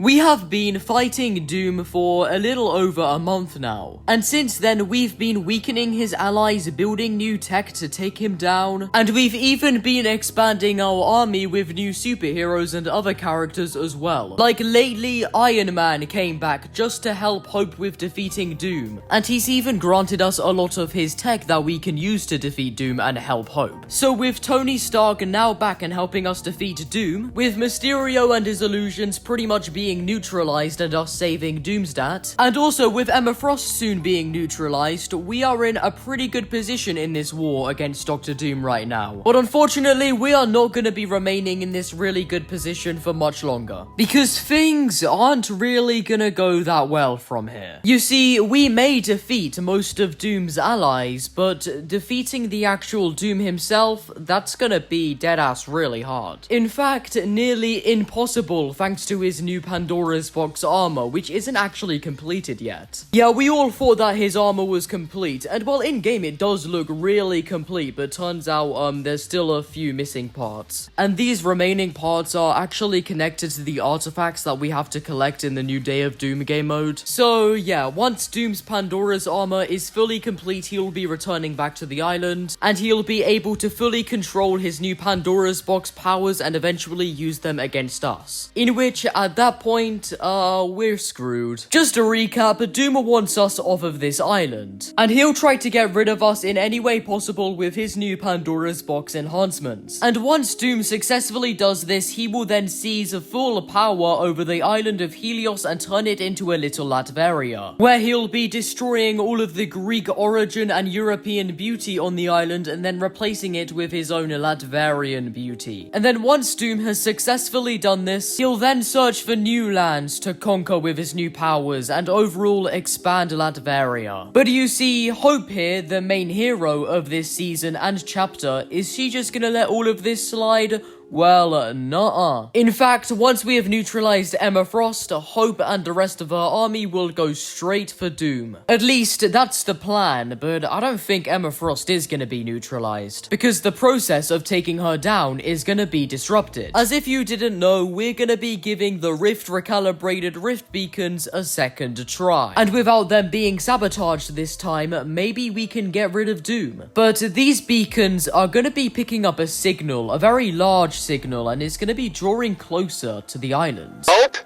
We have been fighting Doom for a little over a month now, and since then we've been weakening his allies, building new tech to take him down, and we've even been expanding our army with new superheroes and other characters as well. Like lately, Iron Man came back just to help Hope with defeating Doom, and he's even granted us a lot of his tech that we can use to defeat Doom and help Hope. So with Tony Stark now back and helping us defeat Doom, with Mysterio and his illusions pretty much being neutralized and us saving Doomsdat, and also with Emma Frost soon being neutralized, we are in a pretty good position in this war against Dr. Doom right now. But unfortunately, we are not going to be remaining in this really good position for much longer, because things aren't really gonna go that well from here. You see, we may defeat most of Doom's allies, but defeating the actual Doom himself, that's gonna be deadass really hard. In fact, nearly impossible thanks to his new Pandoras box armor, which isn't actually completed yet. Yeah, we all thought that his armor was complete, and while in-game it does look really complete, but turns out there's still a few missing parts. And these remaining parts are actually connected to the artifacts that we have to collect in the new Day of Doom game mode. So yeah, once Doom's Pandora's armor is fully complete, he'll be returning back to the island, and he'll be able to fully control his new Pandora's box powers and eventually use them against us. In which, at that point, we're screwed. Just to recap, Doom wants us off of this island, and he'll try to get rid of us in any way possible with his new Pandora's box enhancements. And once Doom successfully does this, he will then seize full power over the island of Helios and turn it into a little Latveria, where he'll be destroying all of the Greek origin and European beauty on the island and then replacing it with his own Latverian beauty. And then once Doom has successfully done this, he'll then search for new lands to conquer with his new powers and overall expand Latveria. But you see, Hope here, the main hero of this season and chapter, is she just gonna let all of this slide? Well, nuh-uh. In fact, once we have neutralized Emma Frost, Hope and the rest of her army will go straight for Doom. At least, that's the plan, but I don't think Emma Frost is gonna be neutralized, because the process of taking her down is gonna be disrupted. As if you didn't know, we're gonna be giving the Rift recalibrated Rift beacons a second try. And without them being sabotaged this time, maybe we can get rid of Doom. But these beacons are gonna be picking up a signal, a very large signal, and it's gonna be drawing closer to the island. Hope,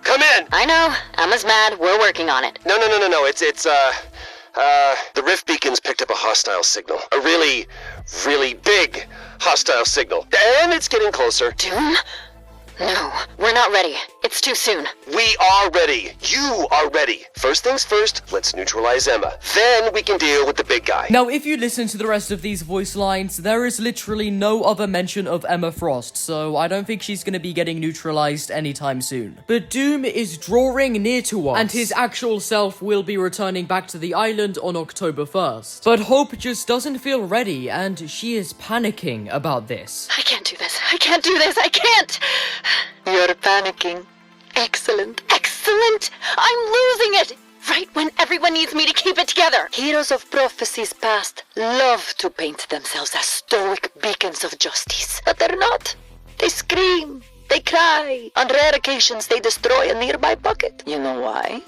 come in. I know. Emma's mad. We're working on it. No. It's the Rift beacons picked up a hostile signal. A really big hostile signal. And it's getting closer. Doom? No, we're not ready. It's too soon. We are ready. You are ready. First things first, let's neutralize Emma. Then we can deal with the big guy. Now, if you listen to the rest of these voice lines, there is literally no other mention of Emma Frost, so I don't think she's gonna be getting neutralized anytime soon. But Doom is drawing near to us, and his actual self will be returning back to the island on October 1st. But Hope just doesn't feel ready, and she is panicking about this. I can't do this. I can't do this. I can't! You're panicking. Excellent. Excellent! I'm losing it! Right when everyone needs me to keep it together. Heroes of prophecies past love to paint themselves as stoic beacons of justice. But they're not. They scream. They cry. On rare occasions, they destroy a nearby bucket. You know why?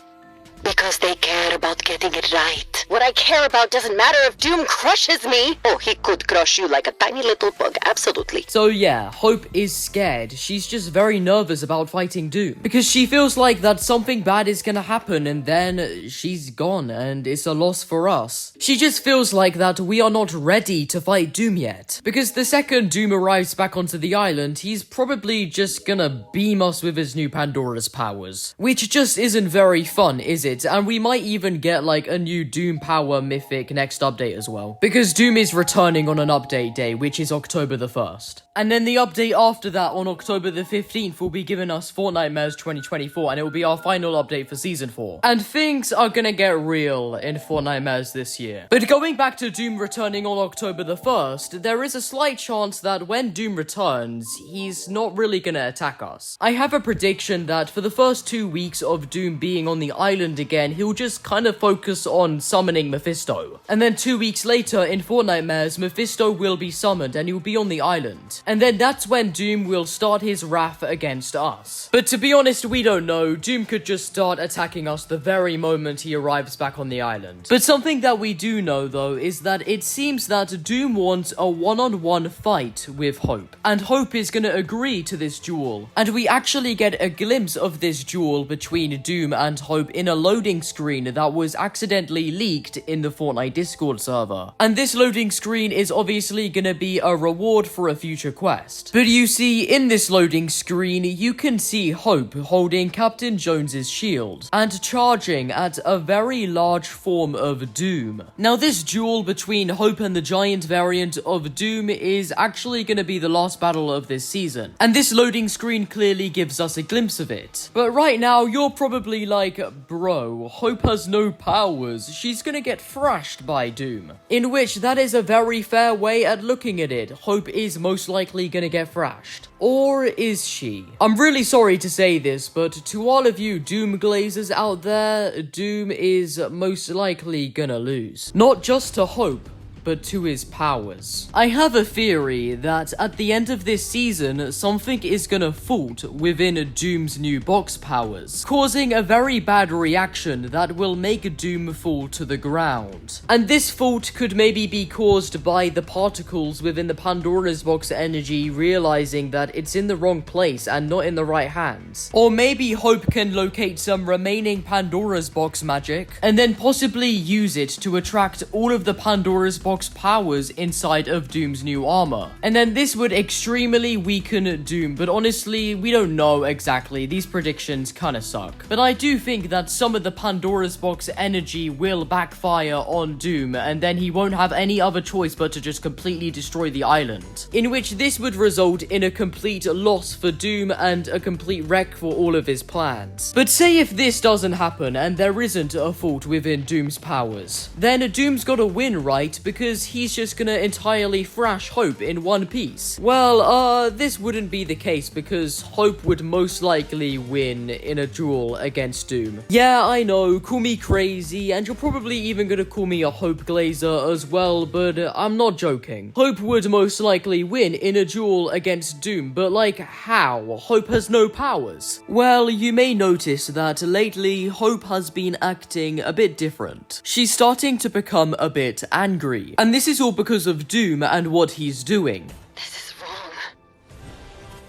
Because they care about getting it right. What I care about doesn't matter if Doom crushes me. Oh, he could crush you like a tiny little bug, absolutely. So yeah, Hope is scared. She's just very nervous about fighting Doom, because she feels like that something bad is gonna happen and then she's gone and it's a loss for us. She just feels like that we are not ready to fight Doom yet, because the second Doom arrives back onto the island, he's probably just gonna beam us with his new Pandora's powers, which just isn't very fun, is it? And we might even get like a new Doom power mythic next update as well, because Doom is returning on an update day, which is October the 1st. And then the update after that on October the 15th will be giving us Fortnite Mares 2024, and it will be our final update for Season 4. And things are gonna get real in Fortnite Mares this year. But going back to Doom returning on October the 1st, there is a slight chance that when Doom returns, he's not really gonna attack us. I have a prediction that for the first 2 weeks of Doom being on the island again, he'll just kind of focus on summoning Mephisto. And then 2 weeks later in Fortnite Mares, Mephisto will be summoned and he'll be on the island. And then that's when Doom will start his wrath against us. But to be honest, we don't know. Doom could just start attacking us the very moment he arrives back on the island. But something that we do know, though, is that it seems that Doom wants a one-on-one fight with Hope. And Hope is gonna agree to this duel. And we actually get a glimpse of this duel between Doom and Hope in a loading screen that was accidentally leaked in the Fortnite Discord server. And this loading screen is obviously gonna be a reward for a future quest. But you see, in this loading screen, you can see Hope holding Captain Jones's shield and charging at a very large form of Doom. Now, this duel between Hope and the giant variant of Doom is actually gonna be the last battle of this season. And this loading screen clearly gives us a glimpse of it. But right now, you're probably like, bro, Hope has no powers. She's gonna get thrashed by Doom. In which, that is a very fair way at looking at it. Hope is most likely gonna get thrashed. Or is she? I'm really sorry to say this, but to all of you Doom glazers out there, Doom is most likely gonna lose. Not just to Hope, but to his powers. I have a theory that at the end of this season, something is gonna fault within Doom's new box powers, causing a very bad reaction that will make Doom fall to the ground. And this fault could maybe be caused by the particles within the Pandora's box energy realizing that it's in the wrong place and not in the right hands. Or maybe Hope can locate some remaining Pandora's box magic and then possibly use it to attract all of the Pandora's box powers inside of Doom's new armor. And then this would extremely weaken Doom, but honestly, we don't know exactly. These predictions kinda suck. But I do think that some of the Pandora's box energy will backfire on Doom, and then he won't have any other choice but to just completely destroy the island. In which this would result in a complete loss for Doom and a complete wreck for all of his plans. But say if this doesn't happen and there isn't a fault within Doom's powers, then Doom's gotta win, right? Because he's just gonna entirely thrash Hope in one piece. Well, this wouldn't be the case because Hope would most likely win in a duel against Doom. Yeah, I know, call me crazy, and you're probably even gonna call me a Hope glazer as well, but I'm not joking. Hope would most likely win in a duel against Doom, but like, how? Hope has no powers. Well, you may notice that lately, Hope has been acting a bit different. She's starting to become a bit angry. And this is all because of Doom and what he's doing. This is wrong.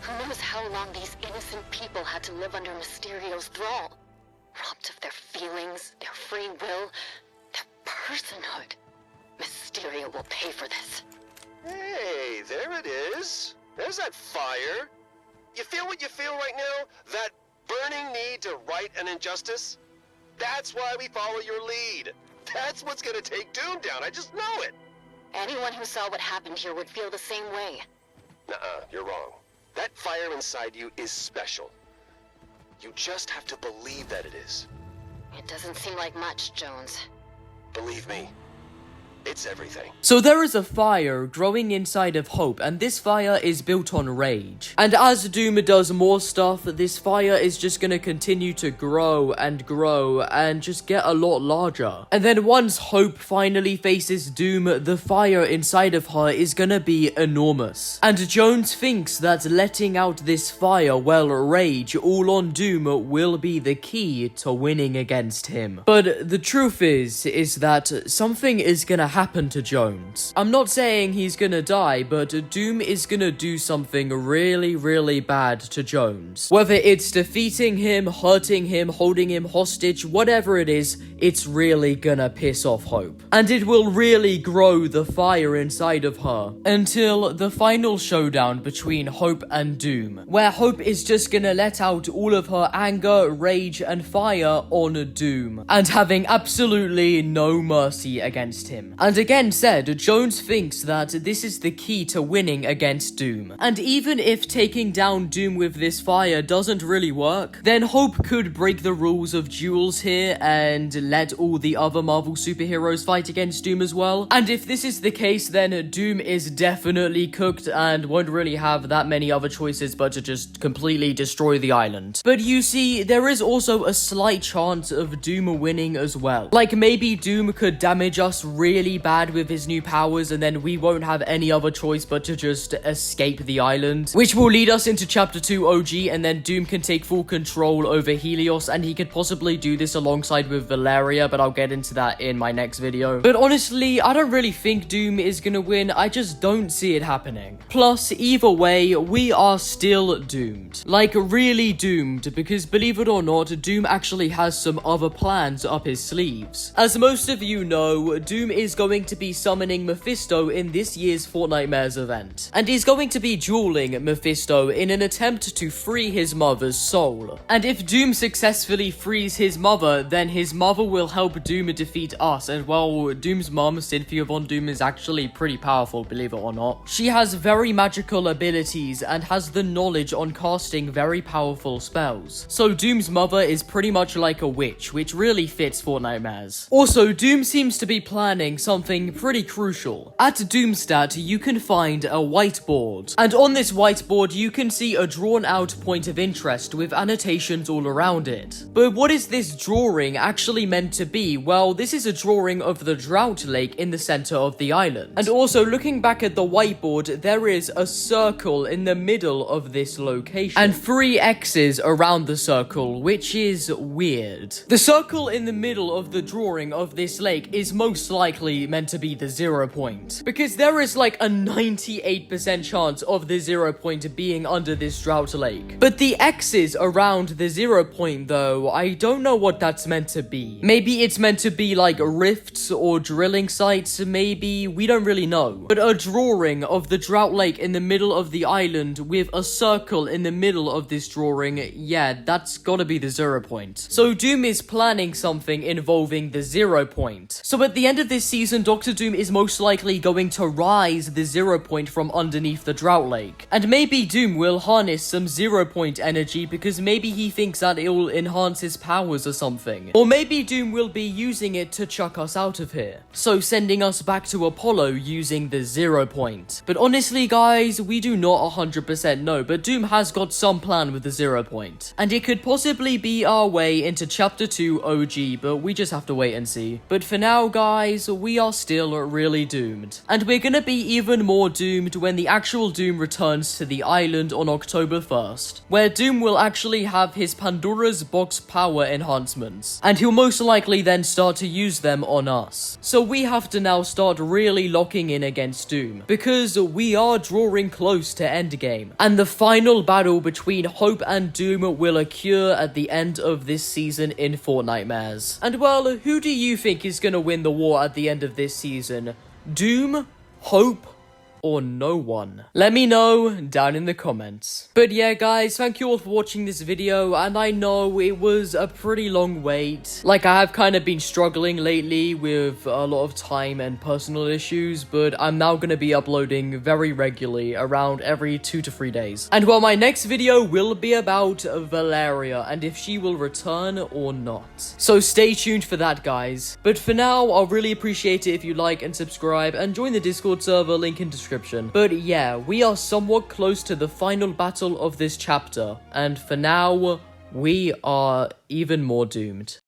Who knows how long these innocent people had to live under Mysterio's thrall? Robbed of their feelings, their free will, their personhood. Mysterio will pay for this. Hey, there it is. There's that fire. You feel what you feel right now? That burning need to right an injustice? That's why we follow your lead. That's what's gonna take Doom down, I just know it! Anyone who saw what happened here would feel the same way. Nuh-uh, you're wrong. That fire inside you is special. You just have to believe that it is. It doesn't seem like much, Jones. Believe me, it's everything. So there is a fire growing inside of Hope, and this fire is built on rage. And as Doom does more stuff, this fire is just gonna continue to grow and just get a lot larger. And then once Hope finally faces Doom, the fire inside of her is gonna be enormous. And Jones thinks that letting out this fire, well, rage all on Doom will be the key to winning against him. But the truth is that something is gonna happen to Jones. I'm not saying he's gonna die, but Doom is gonna do something really, really bad to Jones. Whether it's defeating him, hurting him, holding him hostage, whatever it is, it's really gonna piss off Hope. And it will really grow the fire inside of her until the final showdown between Hope and Doom, where Hope is just gonna let out all of her anger, rage, and fire on Doom, and having absolutely no mercy against him. And again said, Jones thinks that this is the key to winning against Doom. And even if taking down Doom with this fire doesn't really work, then Hope could break the rules of duels here and let all the other Marvel superheroes fight against Doom as well. And if this is the case, then Doom is definitely cooked and won't really have that many other choices but to just completely destroy the island. But you see, there is also a slight chance of Doom winning as well. Like maybe Doom could damage us really really bad with his new powers, and then we won't have any other choice but to just escape the island, which will lead us into chapter 2 OG, and then Doom can take full control over Helios, and he could possibly do this alongside with Valeria, but I'll get into that in my next video. But honestly, I don't really think Doom is gonna win. I just don't see it happening. Plus, either way, we are still doomed. Like, really doomed, because believe it or not, Doom actually has some other plans up his sleeves. As most of you know, Doom is going to be summoning Mephisto in this year's Fortnite Mares event, and he's going to be dueling Mephisto in an attempt to free his mother's soul. And if Doom successfully frees his mother, then his mother will help Doom defeat us, and well, Doom's mom, Cynthia Von Doom, is actually pretty powerful, believe it or not. She has very magical abilities and has the knowledge on casting very powerful spells. So Doom's mother is pretty much like a witch, which really fits Fortnite Mares. Also, Doom seems to be planning something pretty crucial. At Doomstat, you can find a whiteboard, and on this whiteboard you can see a drawn out point of interest with annotations all around it. But what is this drawing actually meant to be? Well, this is a drawing of the drought lake in the center of the island. And also, looking back at the whiteboard, there is a circle in the middle of this location, and 3 X's around the circle, which is weird. The circle in the middle of the drawing of this lake is most likely meant to be the 0 point, because there is like a 98% chance of the 0 point being under this drought lake. But the X's around the 0 point though, I don't know what that's meant to be. Maybe it's meant to be like rifts or drilling sites, maybe, we don't really know. But a drawing of the drought lake in the middle of the island with a circle in the middle of this drawing, yeah, that's gotta be the 0 point. So Doom is planning something involving the 0 point. So at the end of this season, Dr. Doom is most likely going to rise the 0 point from underneath the drought lake. And maybe Doom will harness some 0 point energy because maybe he thinks that it will enhance his powers or something. Or maybe Doom will be using it to chuck us out of here, so sending us back to Apollo using the 0 point. But honestly guys, we do not 100% know, but Doom has got some plan with the 0 point. And it could possibly be our way into chapter 2 OG, but we just have to wait and see. But for now guys, we are still really doomed. And we're gonna be even more doomed when the actual Doom returns to the island on October 1st, where Doom will actually have his Pandora's box power enhancements, and he'll most likely then start to use them on us. So we have to now start really locking in against Doom, because we are drawing close to endgame, and the final battle between Hope and Doom will occur at the end of this season in Fortnite Mares. And well, who do you think is gonna win the war at the end of this season? Doom, Hope, or no one? Let me know down in the comments. But yeah guys, thank you all for watching this video, and I know it was a pretty long wait. Like, I have kind of been struggling lately with a lot of time and personal issues, but I'm now gonna be uploading very regularly, around every 2 to 3 days. And well, my next video will be about Valeria and if she will return or not. So stay tuned for that guys. But for now, I'll really appreciate it if you like and subscribe and join the Discord server, link in description. But yeah, we are somewhat close to the final battle of this chapter, and for now, we are even more doomed.